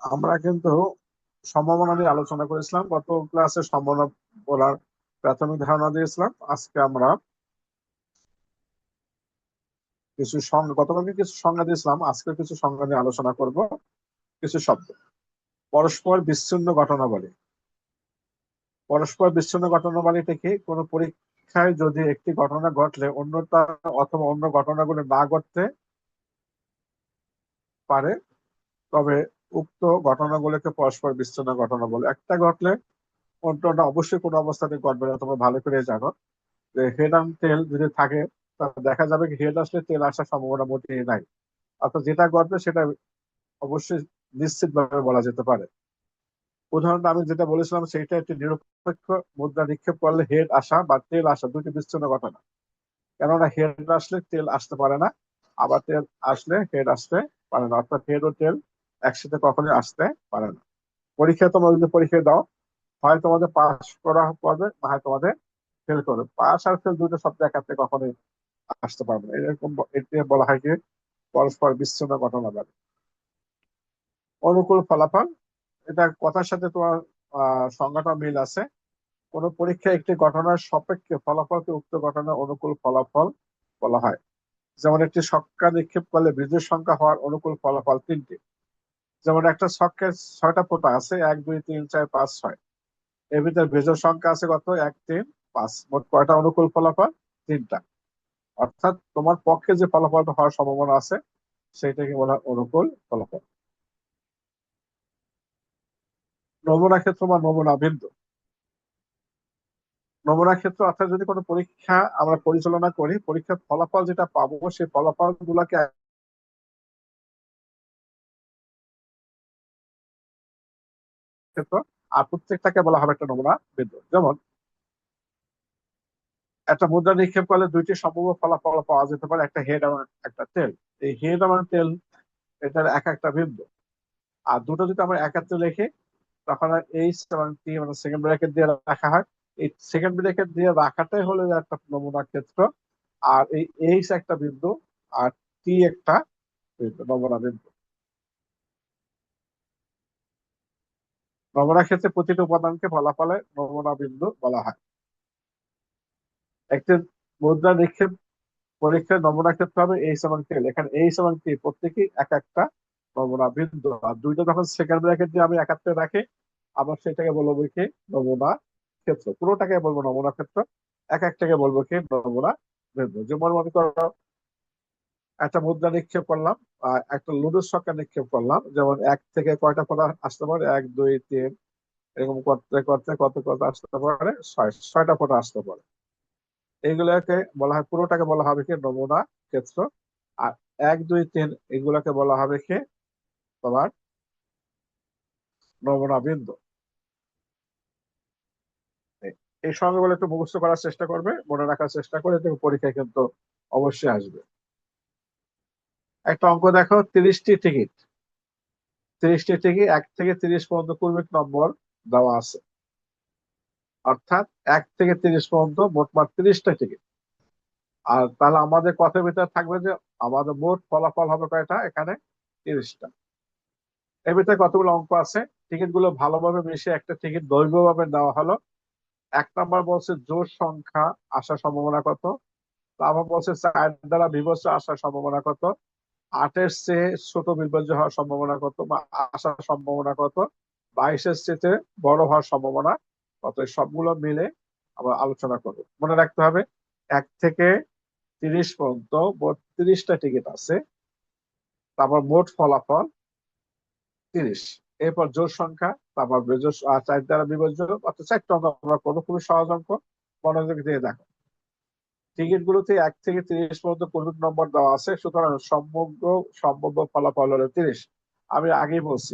আমরা কিন্তু সম্ভাবনা নিয়ে আলোচনা করেছিলাম গত ক্লাসে। সম্ভাবনা বলার প্রাথমিক ধারণা দিয়েছিলাম। আজকে আমরা কিছু সংজ্ঞা, গতকালকে কিছু সংজ্ঞা দিয়েছিলাম, আজকে কিছু সংজ্ঞা নিয়ে আলোচনা করব। কিছু শব্দ: পরস্পর বিচ্ছিন্ন ঘটনাবলী। পরস্পর বিচ্ছিন্ন ঘটনাবলী থেকে কোনো পরীক্ষায় যদি একটি ঘটনা ঘটলে অন্যটা অথবা অন্য ঘটনাগুলো না ঘটতে পারে, তবে উক্ত ঘটনাগুলোকে পরস্পর বিচ্ছিন্ন ঘটনা বলে। একটা ঘটলে অন্যটা অবশ্যই কোনো অবস্থাতে ঘটবে না, তোমরা ভালো করে জানো। যে হেড অ্যান্ড টেল যদি থাকে, তা দেখা যাবে কি হেড আসলে তেল আসার সম্ভাবনা মোটেই নাই। অর্থাৎ যেটা ঘটবে সেটা অবশ্যই নিশ্চিত ভাবে বলা যেতে পারে। উদাহরণটা আমি যেটা বলেছিলাম সেটা একটি নিরপেক্ষ মুদ্রা নিক্ষেপ করলে হেড আসা বা তেল আসা দুটি বিচ্ছিন্ন ঘটনা। কেননা হেড আসলে তেল আসতে পারে না, আবার তেল আসলে হেড আসতে পারে না। অর্থাৎ হেড ও তেল একসাথে কখনোই আসতে পারে না। পরীক্ষা তোমরা যদি পরীক্ষা দাও, হয় তোমাদের পাস করা করবে, না হয় তোমাদের ফেল করবে। পাস আর ফেল দুটো শব্দ একাত্রে কখনোই আসতে পারবে না। এরকম এটি বলা হয় কি পরস্পর বিচ্ছিন্ন ঘটনা বলে। অনুকূল ফলাফল, এটা কথার সাথে তোমার সংজ্ঞাটা মিল আছে। কোন পরীক্ষায় একটি ঘটনার সাপেক্ষে ফলাফলকে উক্ত ঘটনার অনুকূল ফলাফল বলা হয়। যেমন একটি ছক্কা নিক্ষেপ করলে বিজয় সংখ্যা হওয়ার অনুকূল ফলাফল তিনটি। যেমন একটা ছক্কের 6টা ফোঁটা আছে, 1 2 3 4 5 6। এর ভিতরে বিজয় সংখ্যা আছে কত? 1 3 5। মোট কয়টা অনুকূল ফলাফল? তিনটা। অর্থাৎ তোমার পক্ষে যে ফলাফলটা হওয়ার সম্ভাবনা আছে সেইটাকে বলা হয় অনুকূল ফলাফল। নমুনা ক্ষেত্র বা নমুনা বিন্দু। নমুনা ক্ষেত্র অর্থাৎ যদি কোনো পরীক্ষা আমরা পরিচালনা করি, পরীক্ষার ফলাফল যেটা পাবো সেই ফলাফল গুলাকে ক্ষেত্র, আর প্রত্যেকটাকে বলা হবে একটা নমুনা বিন্দু। যেমন একটা মুদ্রা নিক্ষেপ করলে দুইটি সম্ভাব্য ফলাফল পাওয়া যেতে পারে, একটা হেড এবং একটা টেল। এই হেড এবং টেল এটার এক একটা বিন্দু। আর দুটো যদি আমরা একাত্রে লিখি, তখন এইচ এবং টি মানে সেকেন্ড ব্র্যাকেট দিয়ে রাখা হয়। এই সেকেন্ড ব্র্যাকেট দিয়ে রাখাটাই হলো একটা নমুনা ক্ষেত্র। আর এই এইচ একটা বিন্দু, আর টি একটা বিন্দু, নমুনা বিন্দু। নমুনা ক্ষেত্রে প্রতিটি উপাদানকে ফলাফলে নমুনা বিন্দু বলা হয়। একটি মুদ্রা নিক্ষেপ পরীক্ষার নমুনা ক্ষেত্র হবে এইচ এবং টেল। এখানে এইচ এবং টি প্রত্যেকেই এক একটা নমুনা বিন্দু। আর দুইটা যখন সেকেন্ড ব্র্যাকেট দিয়ে আমি একাত্রে রাখি, আবার সেটাকে বলবো কি নমুনা ক্ষেত্র। পুরোটাকে বলবো নমুনা ক্ষেত্র, এক একটাকে বলবো কি নমুনা বিন্দু। যেমন মনে করো একটা মুদ্রা নিক্ষেপ করলাম, একটা লুডোর ছক্কা নিক্ষেপ করলাম। যেমন 1 থেকে কয়টা ফোঁটা আসতে পারে? 1 2 3, এরকম করতে করতে কত কত আসতে পারে? 6টা ফোঁটা আসতে পারে। এইগুলোকে বলা হয়, পুরোটাকে বলা হবে কি নমুনা ক্ষেত্র। আর 1 2 3 এগুলোকে বলা হবে কি তোমার নমুনা বিন্দু। এই সংজ্ঞাগুলো একটু মুখস্থ করার চেষ্টা করবে, মনে রাখার চেষ্টা করে, দেখো পরীক্ষায় কিন্তু অবশ্যই আসবে। একটা অঙ্ক দেখো, 30টি টিকিট। 30টি টিকিট 1 থেকে 30 পর্যন্ত ক্রমিক নম্বর দেওয়া আছে। অর্থাৎ 1 থেকে 30 পর্যন্ত মোটমাট 30টা টিকিট। আর তাহলে আমাদের কথার ভিতরে থাকবে যে আমাদের মোট ফলাফল হবে কয়টা? এখানে 30টা। এর ভিতরে কতগুলো অঙ্ক আছে? টিকিট গুলো ভালোভাবে মিশিয়ে একটা টিকিট দৈর্ঘ্যভাবে দেওয়া হলো। 1 নম্বর বলছে জোড় সংখ্যা আসার সম্ভাবনা কত। তারপর বলছে 4 দ্বারা বিভাজ্য আসার সম্ভাবনা কত। 8-এর চেয়ে ছোট বিভাজ্য হওয়ার সম্ভাবনা কত বা আসার সম্ভাবনা কত। 22-এর চেয়ে বড় হওয়ার সম্ভাবনা কত। সবগুলো মিলে আমরা আলোচনা করবো। মনে রাখতে হবে 1 থেকে 30 পর্যন্ত মোট 30টা টিকিট আছে। তারপর মোট ফলাফল 30। এরপর জোড় সংখ্যা, তারপর 4 দ্বারা বিভাজ্য। অর্থাৎ 4টা অঙ্ক আমরা করবো, খুবই সহজ অঙ্ক। মনোযোগ দিয়ে দেখো। টিকিট গুলোতে 1 থেকে 30 পর্যন্ত ক্রমিক নম্বর দেওয়া আছে, সুতরাং সমগ্র সম্ভাব্য ফলাফল হলো 30। আমি আগেই বলছি।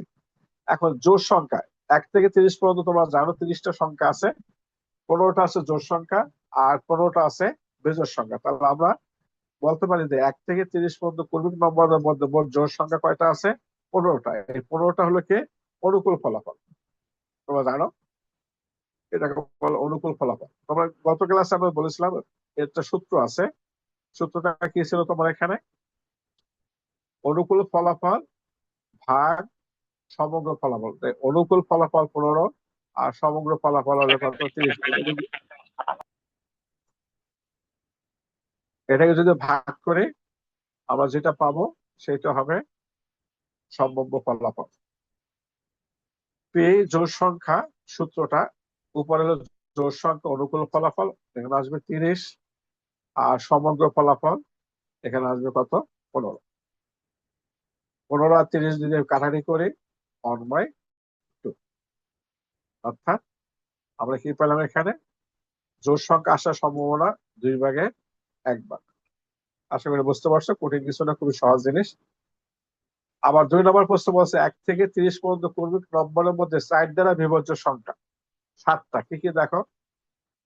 এখন জোড় সংখ্যা 1 থেকে 30 পর্যন্ত তোমরা জানো 30টা সংখ্যা আছে। 15টা আছে জোড় সংখ্যা, আর 15টা আছে বিজোড় সংখ্যা। তাহলে আমরা বলতে পারি যে 1 থেকে 30 পর্যন্ত ক্রমিক নম্বরের মধ্যে মোট জোড় সংখ্যা কয়টা আছে? 15টা। এই 15টা হলো কি অনুকূল ফলাফল। তোমরা জানো এটাকে বলে অনুকূল ফলাফল। তোমরা গত ক্লাসে আমরা বলেছিলাম একটা সূত্র আছে। সূত্রটা কি ছিল তোমার এখানে? অনুকূল ফলাফল ভাগ সমগ্র ফলাফল, অনুকূল ফলাফল 15 আর সমগ্র ফলাফল হলো কত 30। এটাকে যদি ভাগ করে আমরা যেটা পাবো সেটা হবে সম্ভাব্য ফলাফল। পে জোড় সংখ্যা সূত্রটা, উপরে হলো জোড় সংখ্যা অনুকূল ফলাফল, এখানে আসবে 30, আর সমগ্র ফলাফল এখানে আসবে কত 15। 15 আর 30 যদি কাটারি করি 1/2, অর্থাৎ আমরা কি পেলাম এখানে জোড় সংখ্যা আসার সম্ভাবনা 2/1 আশা করি বুঝতে পারছো, কঠিন কিছু না, খুবই সহজ জিনিস। আবার 2 নম্বর প্রশ্ন বলছে 1 থেকে 30 পর্যন্ত ক্রমিক নম্বরের মধ্যে 4 দ্বারা বিভাজ্য সংখ্যা 7টা। কি কি দেখো,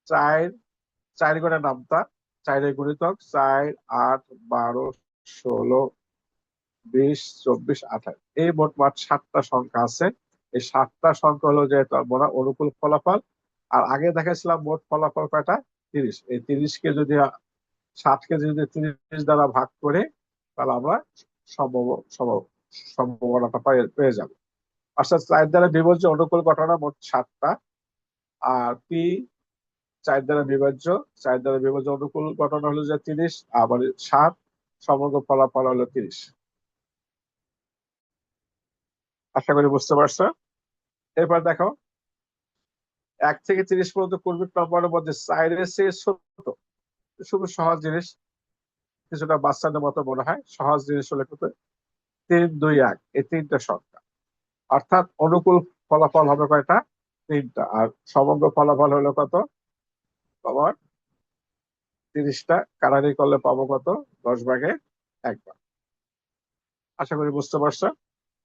4, 4 গুণে নামতা, 4 গুণিতক 4, 8, 12, 16, 20, 24, 28, এই মোট 7টা সংখ্যা আছে। এই 7টা সংখ্যা হলো যে আমরা অনুকূল ফলাফল। আর আগে দেখাছিলাম মোট ফলাফল কয়টা 30। এই 30 কে যদি 7 কে যদি 30 দ্বারা ভাগ করে তাহলে আমরা সম্ভাবনাটা পেয়ে যাবো। অর্থাৎ 4 দ্বারা বিভাজ্য অনুকূল ঘটনা মোট 7টা। আর পি 4 দ্বারা বিভাজ্য, 4 দ্বারা বিভাজ্য অনুকূল ঘটনা হলো যে 30, আবার 7 সমগ্র ফলাফল হলো 30। আশা করি বুঝতে পারছো। এরপর দেখো 1 থেকে 30 পর্যন্ত ক্রমিক নম্বরের মধ্যে 4 এর চেয়ে ছোট, খুবই সহজ জিনিস, কিছুটা বাচ্চাদের মতো মনে হয়, সহজ জিনিস হলে কিন্তু 3, 2, 1 এই 3টা সংখ্যা। অর্থাৎ অনুকূল ফলাফল হবে কয়টা 3টা, আর সমগ্র ফলাফল হলো কত তোমার 30টা। কারারি করলে পাবো কত 10/1। আশা করি বুঝতে পারছো,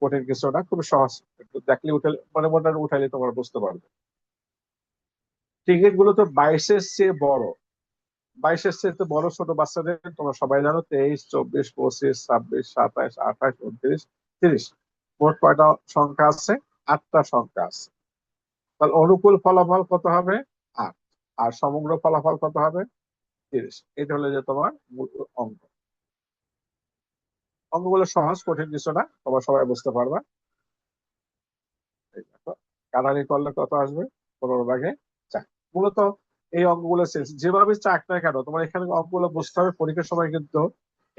কঠিন কিছু না, খুব সহজ, একটু দেখলে মনে উঠাইলে তোমার বুঝতে পারবে। টিকিট গুলো তো 22-এর চেয়ে বড়, 22-এর চেয়ে তো বড় ছোট বাচ্চাদের তোমরা সবাই জানো 23, 24, 25, 26, 27, 28, 29, 30, মোট কয়টা সংখ্যা আছে 8টা সংখ্যা আছে। তাহলে অনুকূল ফলাফল কত হবে 8, আর সমগ্র ফলাফল কত হবে 30। এটা হলো যে তোমার মূল অঙ্ক। অঙ্কগুলো সহজ, কঠিন কিছু না, তোমরা সবাই বুঝতে পারবা। কাটারি করলে কত আসবে 15/4। মূলত এই অঙ্কগুলো যেভাবে চাক না কেন তোমার এখানে অঙ্কগুলো বুঝতে হবে। পরীক্ষার সময় কিন্তু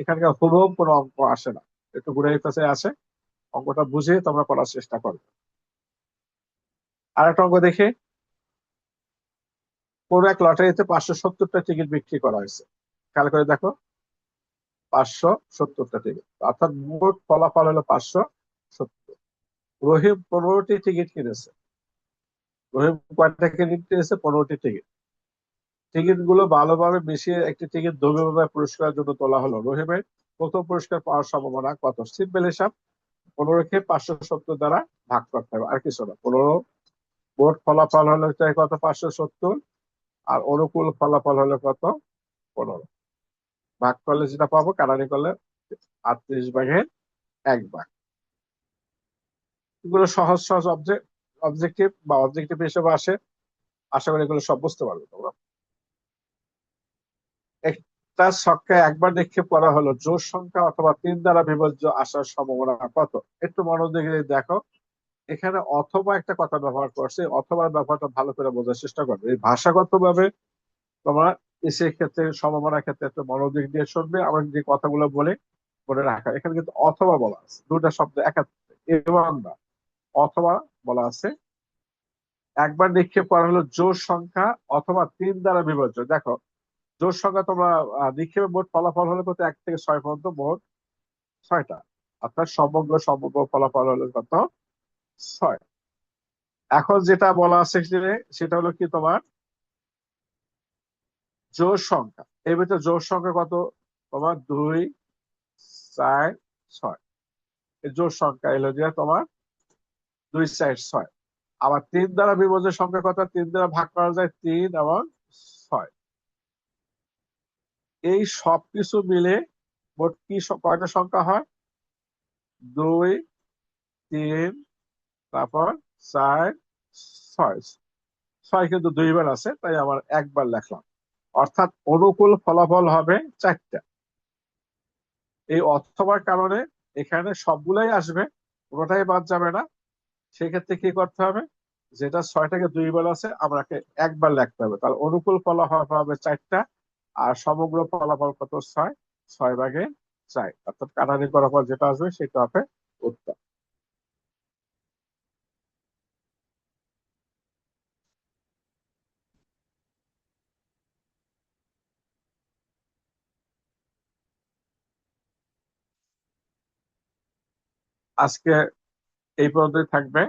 এখানকার হুবহু কোনো অঙ্ক আসে না, একটু ঘুরে পেঁচে আসে, অঙ্কটা বুঝে তোমরা করার চেষ্টা করবে। আর একটা অঙ্ক দেখে, কোন এক লটারিতে 570টা টিকিট বিক্রি করা হয়েছে। খেয়াল করে দেখো 570টা টিকিট, অর্থাৎ মোট ফলাফল হলো 570। রহিম 15টি টিকিট কিনেছে। রহিম কয়টা টিকিট কিনেছে 15টি টিকিট। টিকিট গুলো ভালোভাবে মিশিয়ে একটি টিকিট দ্রব্যভাবে পুরস্কারের জন্য তোলা হলো। রহিমের প্রথম পুরস্কার পাওয়ার সম্ভাবনা কত? সিম্পল হিসাব, 15কে 570 দ্বারা ভাগ করতে হবে, আর কিছু না। 15 মোট ফলাফল হলো কত 570, আর অনুকূল ফলাফল হলো কত 15। ভাগ করলে যেটা পাবো, কাটারি করলে 38/1। এগুলো সহজ সহজ অবজেক্টিভ হিসেবে আসে। আশা করি এগুলো সব বুঝতে পারবে তোমরা। একটা ছক্কায় একবার নিক্ষেপ করা হলো, জোড় সংখ্যা অথবা 3 দ্বারা বিভাজ্য আসার সম্ভাবনা কত? একটু মনোযোগ দিয়ে দেখো, এখানে অথবা একটা কথা ব্যবহার করছে, অথবা ব্যাপারটা ভালো করে বোঝার চেষ্টা করবে। এই ভাষাগত ভাবে তোমরা এসে ক্ষেত্রে সম্ভাবনার ক্ষেত্রে একটু মনোযোগ দিয়ে শুনবে, আমার যে কথাগুলো বলে মনে রাখা। এখানে কিন্তু অথবা বলা আছে, দুটা শব্দ একাত্রে, এবং না, অথবা বলা আছে। একবার নিক্ষেপ করা হলো জোড় সংখ্যা অথবা 3 দ্বারা বিভাজ্য। দেখো জোড় সংখ্যা তোমরা নিক্ষেপের মোট ফলাফল হলো কত 1 থেকে 6 পর্যন্ত, মোট 6টা, অর্থাৎ সমগ্র ফলাফল হলো কত 6। এখন যেটা বলা আছে সেটা হলো কি তোমার জোড় সংখ্যা। এর ভিতরে জোড় সংখ্যা কত তোমার 2, 4, 6। এই জোড় সংখ্যা এলো যে তোমার 2, 4, 6। আবার 3 দ্বারা বিভাজ্য সংখ্যা কত? 3 দ্বারা ভাগ করা যায় 3 এবং 6। এই সবকিছু মিলে মোট কি কয়টা সংখ্যা হয়? 2, 3, তারপর 4, 6। 6 কিন্তু 2বার আছে, তাই আমার একবার লেখলাম। অর্থাৎ অনুকূল ফলাফল হবে 4টা। এই অথবার কারণে এখানে সবগুলাই আসবে, কোনোটাই বাদ যাবে না। সেক্ষেত্রে কি করতে হবে, যেটা 6টাকে 2 বার আছে আমাকে একবার লিখতে হবে, তাহলে অনুকূল ফলাফল হবে 4টা, আর সমগ্র ফলাফল কত, 6, 6/4, অর্থাৎ কাটারি করার পর যেটা আসবে সেটা হবে উত্তর। আজকে এই পর্যন্তই থাকবে।